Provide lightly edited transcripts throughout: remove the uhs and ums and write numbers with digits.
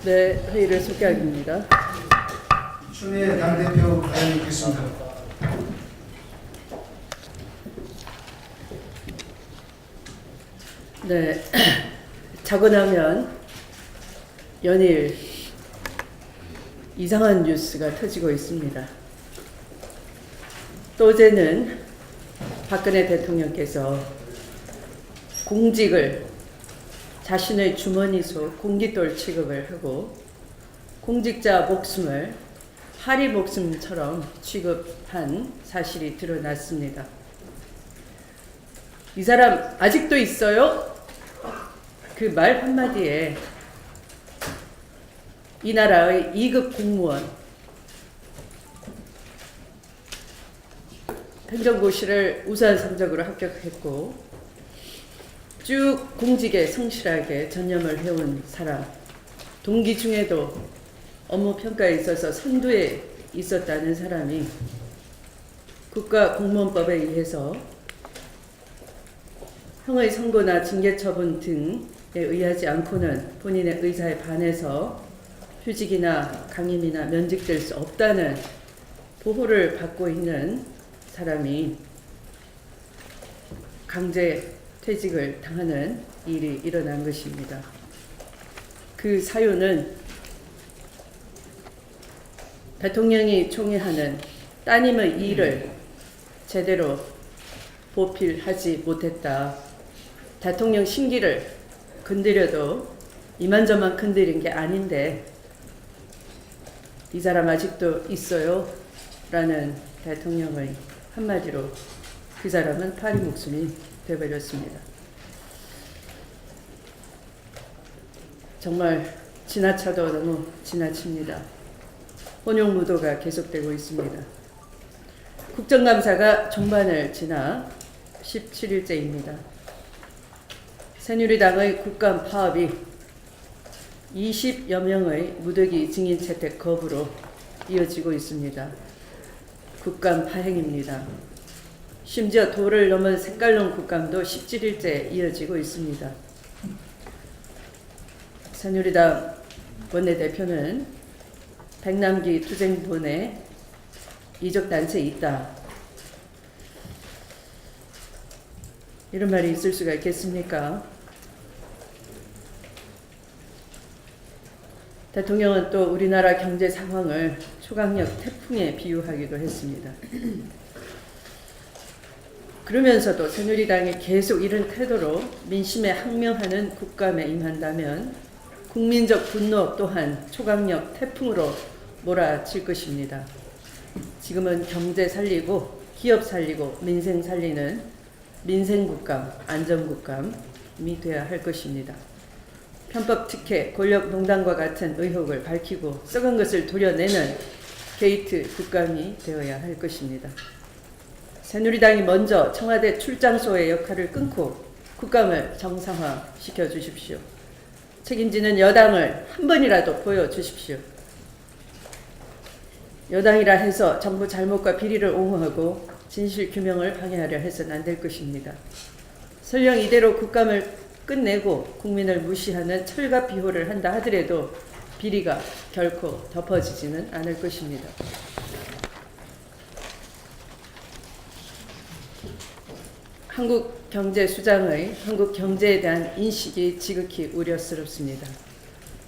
네, 회의를 소개하겠습니다. 추미애 당대표 발언 있겠습니다. 네, 자고 나면 연일 이상한 뉴스가 터지고 있습니다. 또 어제는 박근혜 대통령께서 공직을 자신의 주머니 속 공깃돌 취급을 하고 공직자 목숨을 파리 목숨처럼 취급한 사실이 드러났습니다. 이 사람 아직도 있어요? 그 말 한마디에 이 나라의 2급 공무원, 행정고시를 우수한 성적으로 합격했고 쭉 공직에 성실하게 전념을 해온 사람, 동기 중에도 업무 평가에 있어서 선두에 있었다는 사람이 국가공무원법에 의해서 형의 선고나 징계 처분 등에 의하지 않고는 본인의 의사에 반해서 휴직이나 강임이나 면직될 수 없다는 보호를 받고 있는 사람이 강제 퇴직을 당하는 일이 일어난 것입니다. 그 사유는 대통령이 총애하는 따님의 일을 제대로 보필하지 못했다. 대통령 심기를 건드려도 이만저만 건드린 게 아닌데 이 사람 아직도 있어요? 라는 대통령의 한마디로 그 사람은 파리 목숨이 되어버렸습니다. 정말 지나쳐도 너무 지나칩니다. 혼용무도가 계속되고 있습니다. 국정감사가 종반을 지나 17일째입니다. 새누리당의 국감 파업이 20여 명의 무더기 증인 채택 거부로 이어지고 있습니다. 국감 파행입니다. 심지어 도를 넘은 색깔론 국감도 17일째 이어지고 있습니다. 새누리당 원내대표는 백남기 투쟁본에 이적단체에 있다. 이런 말이 있을 수가 있겠습니까? 대통령은 또 우리나라 경제 상황을 초강력 태풍에 비유하기도 했습니다. 그러면서도 새누리당이 계속 이런 태도로 민심에 항명하는 국감에 임한다면 국민적 분노 또한 초강력 태풍으로 몰아칠 것입니다. 지금은 경제 살리고 기업 살리고 민생 살리는 민생국감, 안전국감이 되어야 할 것입니다. 편법 특혜, 권력농단과 같은 의혹을 밝히고 썩은 것을 도려내는 게이트 국감이 되어야 할 것입니다. 새누리당이 먼저 청와대 출장소의 역할을 끊고 국감을 정상화시켜 주십시오. 책임지는 여당을 한 번이라도 보여주십시오. 여당이라 해서 정부 잘못과 비리를 옹호하고 진실 규명을 방해하려 해서는 안 될 것입니다. 설령 이대로 국감을 끝내고 국민을 무시하는 철갑비호를 한다 하더라도 비리가 결코 덮어지지는 않을 것입니다. 한국 경제 수장의 한국 경제에 대한 인식이 지극히 우려스럽습니다.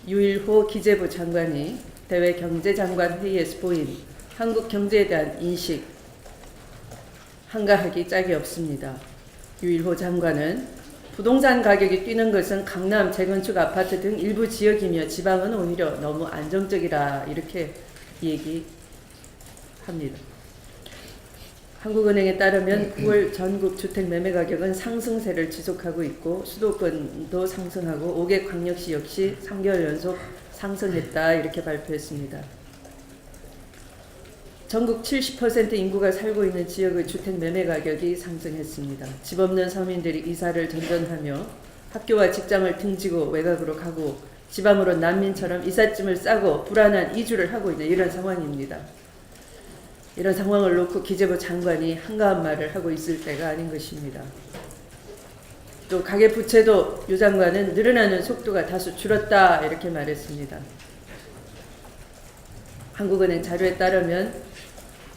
유일호 기재부 장관이 대외 경제장관 회의에서 보인 한국 경제에 대한 인식 한가하기 짝이 없습니다. 유일호 장관은 부동산 가격이 뛰는 것은 강남 재건축 아파트 등 일부 지역이며 지방은 오히려 너무 안정적이라 이렇게 얘기합니다. 한국은행에 따르면 9월 전국 주택 매매 가격은 상승세를 지속하고 있고 수도권도 상승하고 5개 광역시 역시 3개월 연속 상승했다 이렇게 발표했습니다. 전국 70% 인구가 살고 있는 지역의 주택 매매 가격이 상승했습니다. 집 없는 서민들이 이사를 전전하며 학교와 직장을 등지고 외곽으로 가고 지방으로 난민처럼 이삿짐을 싸고 불안한 이주를 하고 있는 이런 상황입니다. 이런 상황을 놓고 기재부 장관이 한가한 말을 하고 있을 때가 아닌 것입니다. 또 가계부채도 유 장관은 늘어나는 속도가 다소 줄었다 이렇게 말했습니다. 한국은행 자료에 따르면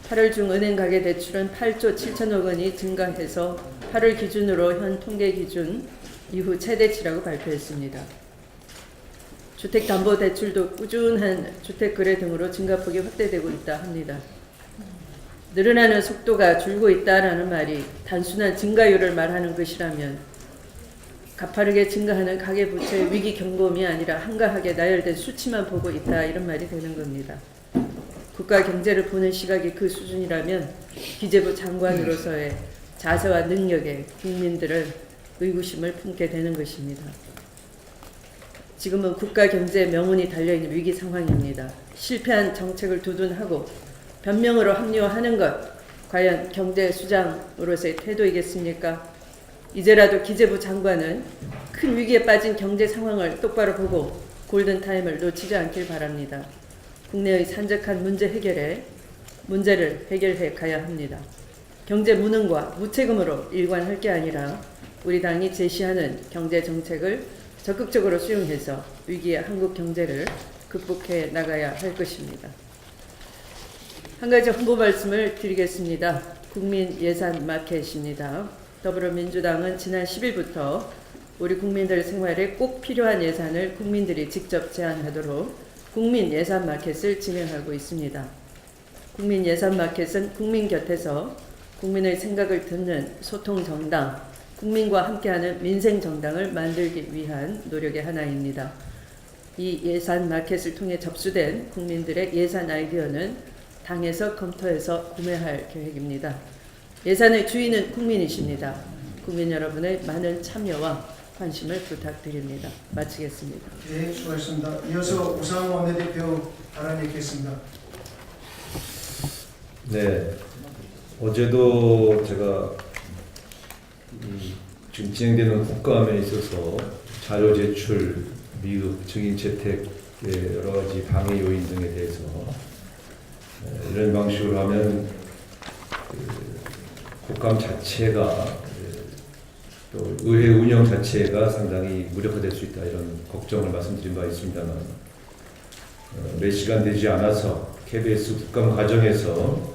8월 중 은행 가계 대출은 8조 7천억 원이 증가해서 8월 기준으로 현 통계 기준 이후 최대치라고 발표했습니다. 주택담보대출도 꾸준한 주택거래 등으로 증가폭이 확대되고 있다 합니다. 늘어나는 속도가 줄고 있다라는 말이 단순한 증가율을 말하는 것이라면 가파르게 증가하는 가계부채 위기 경고음이 아니라 한가하게 나열된 수치만 보고 있다 이런 말이 되는 겁니다. 국가 경제를 보는 시각이 그 수준이라면 기재부 장관으로서의 자세와 능력에 국민들은 의구심을 품게 되는 것입니다. 지금은 국가 경제 명운이 달려있는 위기 상황입니다. 실패한 정책을 두둔하고 변명으로 합리화하는 것 과연 경제 수장으로서의 태도이겠습니까? 이제라도 기재부 장관은 큰 위기에 빠진 경제 상황을 똑바로 보고 골든타임을 놓치지 않길 바랍니다. 국내의 산적한 문제를 해결해 가야 합니다. 경제 무능과 무책임으로 일관할 게 아니라 우리 당이 제시하는 경제 정책을 적극적으로 수용해서 위기의 한국 경제를 극복해 나가야 할 것입니다. 한 가지 홍보 말씀을 드리겠습니다. 국민 예산 마켓입니다. 더불어민주당은 지난 10일부터 우리 국민들 생활에 꼭 필요한 예산을 국민들이 직접 제안하도록 국민 예산 마켓을 진행하고 있습니다. 국민 예산 마켓은 국민 곁에서 국민의 생각을 듣는 소통 정당, 국민과 함께하는 민생 정당을 만들기 위한 노력의 하나입니다. 이 예산 마켓을 통해 접수된 국민들의 예산 아이디어는 당에서 검토해서 구매할 계획입니다. 예산의 주인은 국민이십니다. 국민 여러분의 많은 참여와 관심을 부탁드립니다. 마치겠습니다. 네, 수고하셨습니다. 이어서 우상호 원내대표 발언이 있겠습니다. 네, 어제도 제가 지금 진행되는 국감에 있어서 자료 제출, 미흡, 증인 채택의 여러 가지 방해 요인 등에 대해서 이런 방식으로 하면 국감 자체가 또 의회 운영 자체가 상당히 무력화될 수 있다 이런 걱정을 말씀드린 바 있습니다만 몇 시간 되지 않아서 KBS 국감 과정에서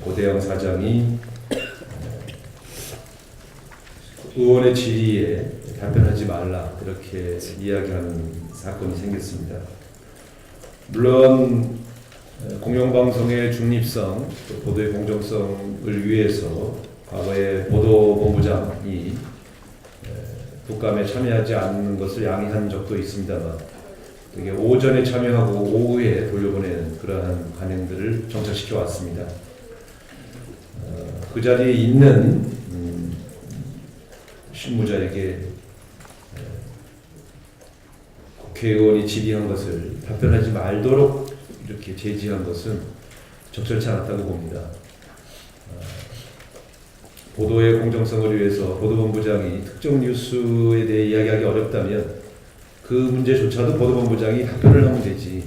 고대영 사장이 의원의 질의에 답변하지 말라 이렇게 이야기하는 사건이 생겼습니다. 물론 공영방송의 중립성, 또 보도의 공정성을 위해서 과거에 보도본부장이 국감에 참여하지 않는 것을 양해한 적도 있습니다만 되게 오전에 참여하고 오후에 돌려보내는 그러한 관행들을 정착시켜 왔습니다. 그 자리에 있는 실무자에게 국회의원이 질의한 것을 답변하지 말도록 이렇게 제지한 것은 적절치 않았다고 봅니다. 보도의 공정성을 위해서 보도본부장이 특정 뉴스에 대해 이야기하기 어렵다면 그 문제조차도 보도본부장이 답변을 하면 되지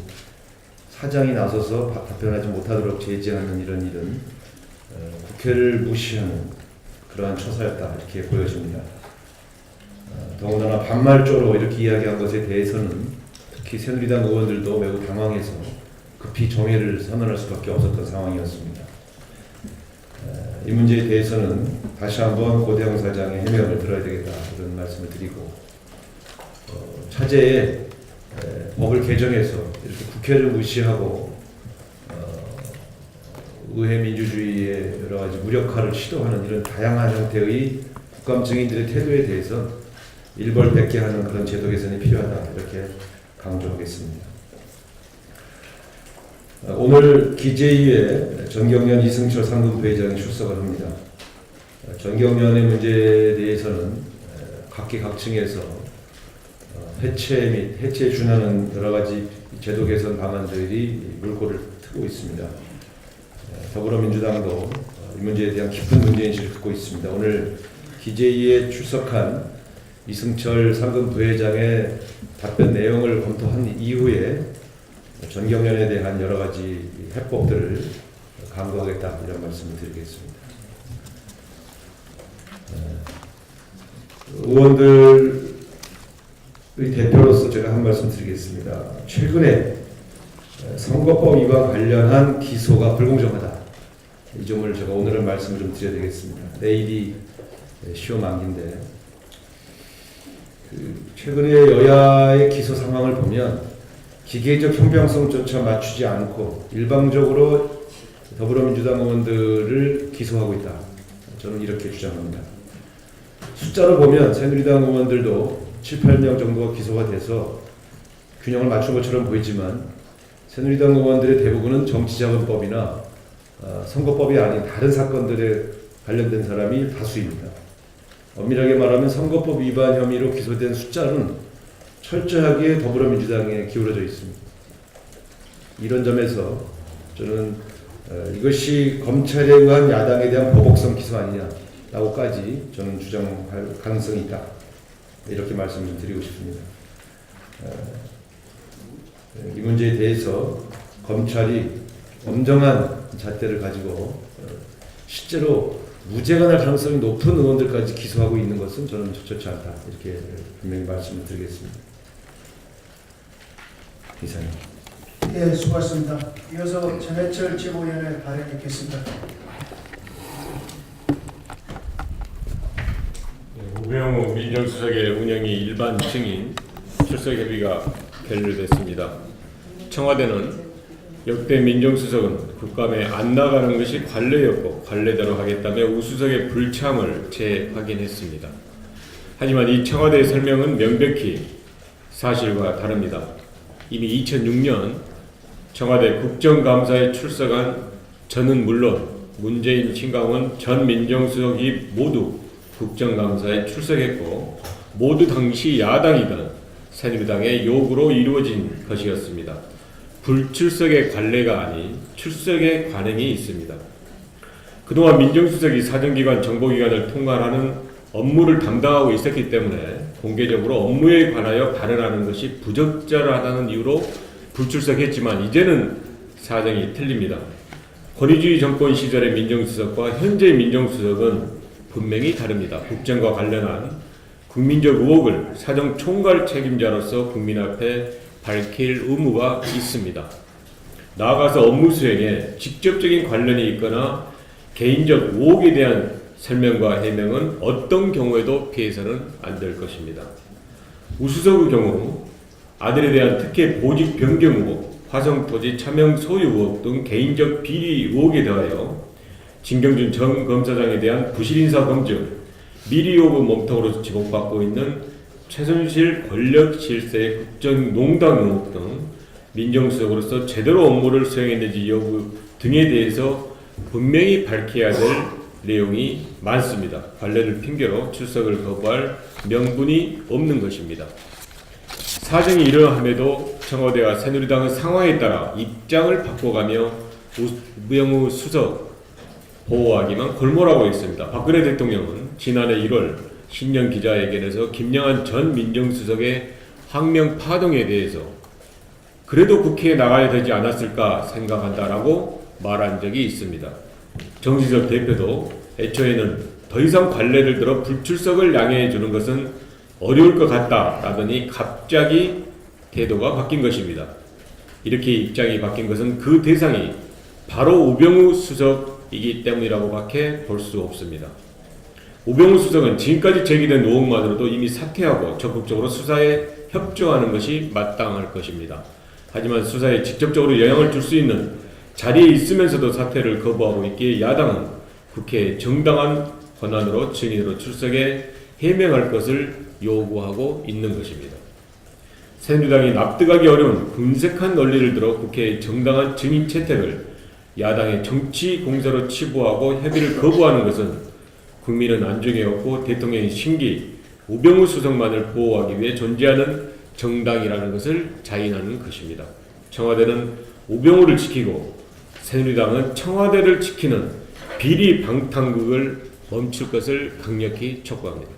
사장이 나서서 답변하지 못하도록 제지하는 이런 일은 국회를 무시하는 그러한 처사였다 이렇게 보여집니다. 더군다나 반말조로 이렇게 이야기한 것에 대해서는 특히 새누리당 의원들도 매우 당황해서 급히 정회를 선언할 수밖에 없었던 상황이었습니다. 이 문제에 대해서는 다시 한번 고대영 사장의 해명을 들어야 되겠다 이런 말씀을 드리고 차제에 법을 개정해서 이렇게 국회를 무시하고 의회 민주주의의 여러 가지 무력화를 시도하는 이런 다양한 형태의 국감 증인들의 태도에 대해서 일벌백계하는 그런 제도 개선이 필요하다 이렇게 강조하겠습니다. 오늘 기재위에 전경련 이승철 상근부회장이 출석을 합니다. 전경련의 문제에 대해서는 각계각층에서 해체 및 해체에 준하는 여러 가지 제도 개선 방안들이 물꼬를 트고 있습니다. 더불어민주당도 이 문제에 대한 깊은 문제인식을 갖고 있습니다. 오늘 기재위에 출석한 이승철 상근부회장의 답변 내용을 검토한 이후에 전경련에 대한 여러 가지 해법들을 강구하겠다 이런 말씀을 드리겠습니다. 의원들의 대표로서 제가 한 말씀 드리겠습니다. 최근에 선거법 위반 관련한 기소가 불공정하다. 이 점을 제가 오늘은 말씀을 좀 드려야 되겠습니다. 내일이 시효 만기인데 최근에 여야의 기소 상황을 보면 기계적 형평성조차 맞추지 않고 일방적으로 더불어민주당 의원들을 기소하고 있다. 저는 이렇게 주장합니다. 숫자로 보면 새누리당 의원들도 7, 8명 정도가 기소가 돼서 균형을 맞춘 것처럼 보이지만 새누리당 의원들의 대부분은 정치자금법이나 선거법이 아닌 다른 사건들에 관련된 사람이 다수입니다. 엄밀하게 말하면 선거법 위반 혐의로 기소된 숫자는 철저하게 더불어민주당에 기울어져 있습니다. 이런 점에서 저는 이것이 검찰에 의한 야당에 대한 보복성 기소 아니냐라고까지 저는 주장할 가능성이 있다. 이렇게 말씀을 좀 드리고 싶습니다. 이 문제에 대해서 검찰이 엄정한 잣대를 가지고 실제로 무죄가 날 가능성이 높은 의원들까지 기소하고 있는 것은 저는 적절치 않다. 이렇게 분명히 말씀을 드리겠습니다. 이상입니다. 예, 수고하셨습니다. 이어서 전해철 최고위원의 발언 있겠습니다. 우병우 민정수석의 운영이 일반 증인 출석 협의가 결렬됐습니다. 청와대는 역대 민정수석은 국감에 안 나가는 것이 관례였고 관례대로 하겠다며 우수석의 불참을 재확인했습니다. 하지만 이 청와대의 설명은 명백히 사실과 다릅니다. 이미 2006년 청와대 국정감사에 출석한 저는 물론 문재인, 신강원 전 민정수석이 모두 국정감사에 출석했고 모두 당시 야당이던 새누리당의 요구로 이루어진 것이었습니다. 불출석의 관례가 아닌 출석의 관행이 있습니다. 그동안 민정수석이 사정기관, 정보기관을 통관하는 업무를 담당하고 있었기 때문에 공개적으로 업무에 관하여 발언하는 것이 부적절하다는 이유로 불출석했지만 이제는 사정이 틀립니다. 권위주의 정권 시절의 민정수석과 현재 민정수석은 분명히 다릅니다. 국정과 관련한 국민적 의혹을 사정 총괄 책임자로서 국민 앞에 밝힐 의무가 있습니다. 나아가서 업무 수행에 직접적인 관련이 있거나 개인적 의혹에 대한 설명과 해명은 어떤 경우에도 피해서는 안 될 것입니다. 우수석의 경우 아들에 대한 특혜 보직 변경 의혹, 화성토지 차명 소유 의혹 등 개인적 비리 의혹에 대하여 진경준 전 검사장에 대한 부실인사 검증, 미리 의혹의 몸통으로 지목받고 있는 최순실 권력 실세의 국정농단 의혹 등 민정수석으로서 제대로 업무를 수행했는지 여부 등에 대해서 분명히 밝혀야 될 내용이 많습니다. 관례를 핑계로 출석을 거부할 명분이 없는 것입니다. 사정이 이러함에도 청와대와 새누리당은 상황에 따라 입장을 바꿔가며 우병우 수석 보호하기만 골몰하고 있습니다. 박근혜 대통령은 지난해 1월 신년 기자회견에서 김영한 전 민정수석의 항명 파동에 대해서 그래도 국회에 나가야 되지 않았을까 생각한다라고 말한 적이 있습니다. 정진석 대표도 애초에는 더 이상 관례를 들어 불출석을 양해해 주는 것은 어려울 것 같다라더니 갑자기 태도가 바뀐 것입니다. 이렇게 입장이 바뀐 것은 그 대상이 바로 우병우 수석이기 때문이라고밖에 볼 수 없습니다. 우병우 수석은 지금까지 제기된 의혹만으로도 이미 사퇴하고 적극적으로 수사에 협조하는 것이 마땅할 것입니다. 하지만 수사에 직접적으로 영향을 줄 수 있는 자리에 있으면서도 사퇴를 거부하고 있기에 야당은 국회의 정당한 권한으로 증인으로 출석해 해명할 것을 요구하고 있는 것입니다. 새누리당이 납득하기 어려운 금색한 논리를 들어 국회의 정당한 증인 채택을 야당의 정치 공세로 치부하고 협의를 거부하는 것은 국민은 안중에 없고 대통령의 신기 우병우 수석만을 보호하기 위해 존재하는 정당이라는 것을 자인하는 것입니다. 청와대는 우병우를 지키고 새누리당은 청와대를 지키는 비리 방탄극을 멈출 것을 강력히 촉구합니다.